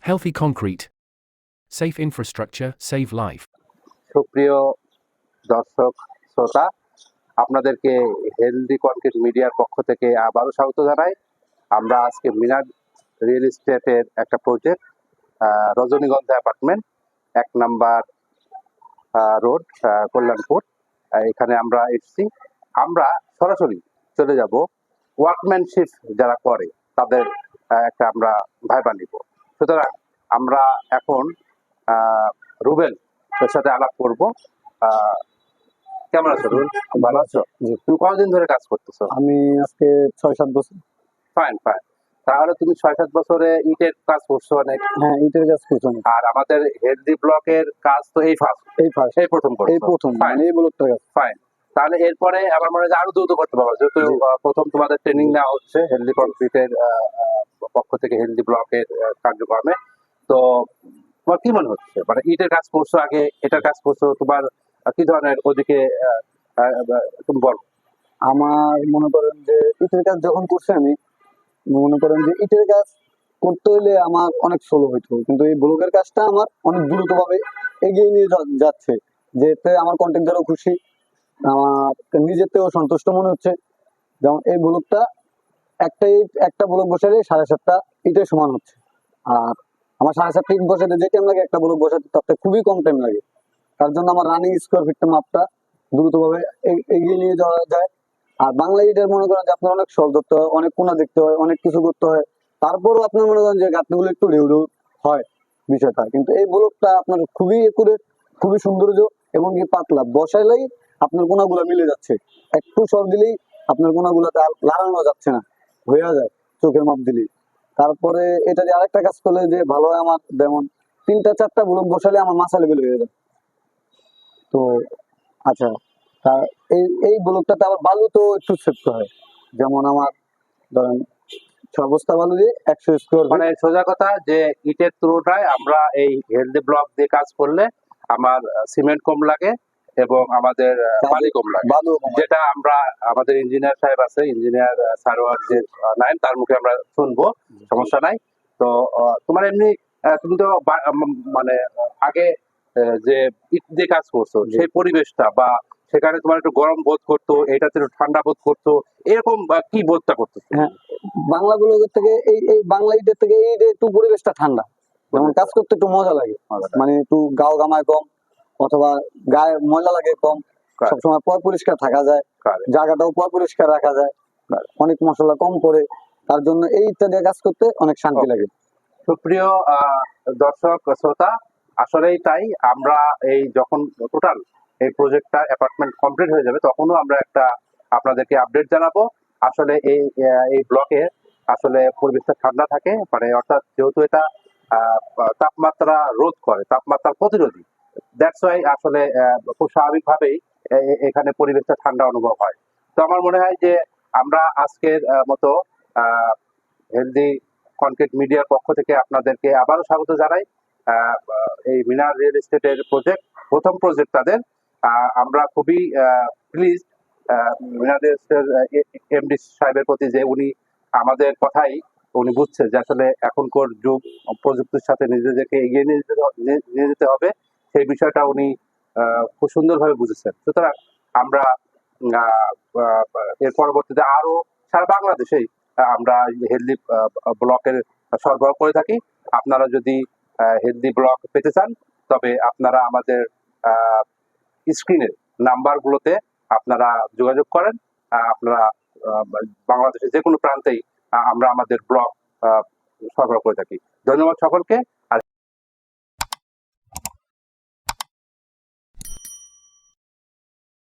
Healthy concrete. Safe infrastructure, save life. সুপ্রিয় দর্শক শ্রোতা, আপনাদেরকে হেলদি কনক্রিট মিডিয়ার পক্ষ থেকে আবারও স্বাগত জানাই। আমরা আজকে মিনার রিয়েল এস্টেটের একটা প্রজেক্ট রজনীগন্ধা অ্যাপার্টমেন্ট 1 নাম্বার রোড, কল্যাণপুর, এখানে আমরা এসেছি। আমরা সরাসরি চলে যাব ওয়ার্কম্যানশিপ যারা করে তাদের একটা আমরা ভাইবা নিব। সুতরাং আমরা এখন রুবেল এর সাথে আলাপ করবো। কেমন আছো রুবেল? ভালো আছো? তুমি কতদিন ধরে কাজ করতেছো? আমি আজকে 6-7 বছর। Fine fine. তাহলে তুমি 6-7 বছরে ইটের কাজ করছো অনেক? হ্যাঁ, ইটের কাজ করছি অনেক। আর আমাদের হেলদি ব্লকের কাজ তো এই প্রথম করছো? এই প্রথম, মানে এই ব্লকটার কাজ। ফাইন। তাহলে এরপরে আমার মনে হয় আরো দ্রুত করতে পারবো, যেহেতু প্রথম তোমাদের ট্রেনিং নেওয়া হচ্ছে হেলদি কনক্রিটের পক্ষ থেকে হেলদি ব্লকের কার্যক্রমে। তো তোমার কি মনে হচ্ছে, মানে ইটের কাজ করছো আগে, এটার কাজ করছো, তোমার কি ধরনের ওদিকে তুমি বলো। আমার মনে করেন যে ইটের কাজ যখন করছি আমি, মনে করেন যে ইটের কাজ করতে হলে আমার অনেক স্লো হইতো, কিন্তু এই ব্লকের কাজটা আমার অনেক দ্রুতভাবে এগিয়ে নিয়ে যাচ্ছে, যেতে আমার কন্ট্রাক্টরও খুশি, আমার নিজেতেও সন্তুষ্ট মনে হচ্ছে। যেমন এই ব্লকটা একটা ব্লক বসালে 7.5টা ইটের সমান হচ্ছে, আর আমার 7.5টা ইট বসাতে যে টাইম লাগে একটা ব্লক বসাতে তাতে খুবই কম টাইম লাগে। তার জন্য আমার রানিং স্কোয়ার ফিটটা মাপটা দ্রুতভাবে এগিয়ে নিয়ে যাওয়া যায়। আর বাংলা ইটের মনে করেন যে আপনার অনেক সল ধরতে হয়, অনেক কোনা দেখতে হয়, অনেক কিছু করতে হয়, তারপরও আপনার মনে করেন যে গাঁথনিগুলো একটু ঢেউ ঢেউ হয় বিষয়টা। কিন্তু এই ব্লকটা আপনার খুবই একুরেট, খুবই সৌন্দর্য এবং কি পাতলা, বসাইলেই আপনার কোনাগুলা মিলে যাচ্ছে, একটু সর দিলেই আপনার কোনাগুলাতে লাগানো যাচ্ছে না, হয়ে যায় চোখের মাপ দিলেই। তারপরে এটা যে আরেকটা কাজ করলে যে ভালো হয়, আমার যেমন 3-4টা ব্লক বসালে আমার মাথা লেভেল হয়ে যায়। তো আচ্ছা, এই ব্লকটাতে আবার বালু তো একটু সেফট হয়, যেমন আমার ধরেন 6 বস্তা বালু দিয়ে 100 স্কোয়ার, মানে সোজা কথা যে ইটের তুলনায় আমরা এই হেলদি ব্লক দিয়ে কাজ করলে আমার সিমেন্ট কম লাগে এবং আমাদের বালি কম লাগে, যেটা আমরা আমাদের ইঞ্জিনিয়ার সাহেব আছে, ইঞ্জিনিয়ার সারোয়ার যে নাইন, তার মুখে আমরা শুনবো, সমস্যা নাই। তো তোমার এমনি তুমি তো মানে আগে যে ইট দিয়ে কাজ করছো, সেই পরিবেশটা বা সেখানে তোমার একটু গরম বোধ করতো, এটাতে একটু ঠান্ডা বোধ করতো, এরকম কি বোধটা করতো? হ্যাঁ, বাংলা ব্লকের থেকে এই বাংলা ইটের থেকে এই একটু পরিবেশটা ঠান্ডা, যেমন কাজ করতে একটু মজা লাগে, মানে একটু গাও গামায় কম, অথবা গায়ে ময়লা লাগে কম, সবসময় পরিষ্কার থাকা যায়, জায়গাটাও পরিষ্কার রাখা যায়, অনেক মশলা কম করে, তার জন্য এই ইত্যাদি কাজ করতে অনেক শান্তি লাগে। সুপ্রিয় দর্শক শ্রোতা, আসলেই তাই। আমরা এই যখন টোটাল এই প্রজেক্টটা অ্যাপার্টমেন্ট কমপ্লিট হয়ে যাবে, তখনও আমরা একটা আপনাদেরকে আপডেট জানাবো। আসলে এই ব্লকে আসলে পরিবেশটা ঠান্ডা থাকে, মানে অর্থাৎ যেহেতু এটা তাপমাত্রা রোধ করে, তাপমাত্রা প্রতিরোধী, দ্যাটস ওয়াই আসলে খুব স্বাভাবিকভাবেই এখানে পরিবেশটা ঠান্ডা অনুভব হয়। তো আমার মনে হয় যে আমরা আজকের মতো হেলদি কনক্রিট মিডিয়ার পক্ষ থেকে আপনাদেরকে আবারও স্বাগত জানাই। এই মিনার রিয়েল এস্টেটের প্রথম প্রজেক্ট তাদের। আমরা খুবই প্লিজ মিনার রিয়েল এস্টেটের এমডি সাহেবের প্রতি, যে উনি আমাদের কথাই উনি বুঝছে যে আসলে এখনকার যুগ প্রযুক্তির সাথে নিজেদেরকে এগিয়ে নিয়ে যেতে হবে, সেই বিষয়টা উনি খুব সুন্দরভাবে বুঝেছেন। সুতরাং আমরা এর পরবর্তীতে আরো সারা বাংলাদেশেই আমরা হেলদি ব্লকের সরবরাহ করে থাকি। আপনারা যদি হেলদি ব্লক পেতে চান, তবে আপনারা আমাদের স্ক্রিনের নাম্বারগুলোতে আপনারা যোগাযোগ করেন। আপনারা বাংলাদেশের যে কোনো প্রান্তেই আমরা আমাদের ব্লক সরবরাহ করে থাকি। ধন্যবাদ সকলকে।